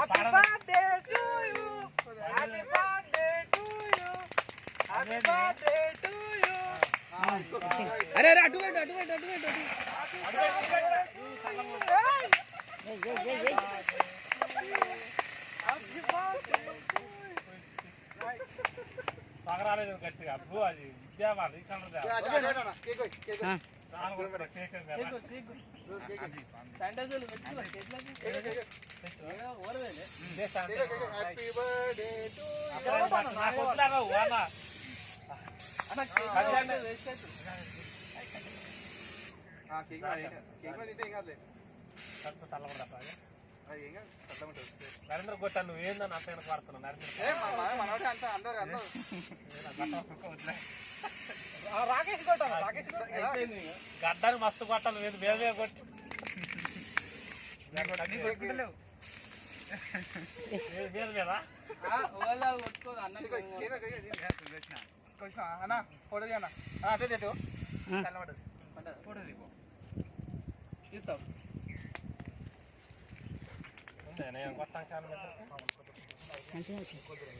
Happy birthday to you. Happy birthday to you. Happy birthday to you. అరే అరే అటు పెట్టు అటు పెట్టు అటు పెట్టు పగరాలేదు గట్టిగా అబ్బు అది విద్యావాళ్ళు ఈ నరేంద్ర కొట్టా నువ్వు ఏందని అంత వెనక పడుతున్నావు రాకేష్ కొట్టాను రాకేష్ గడ్డని మస్తు కొట్టాను వేరు వేరే కొట్టి వేరు లేదా అన్న ఫోటో అన్న అదే తెట్టు ఫోటో తీస్తావు కొట్టాను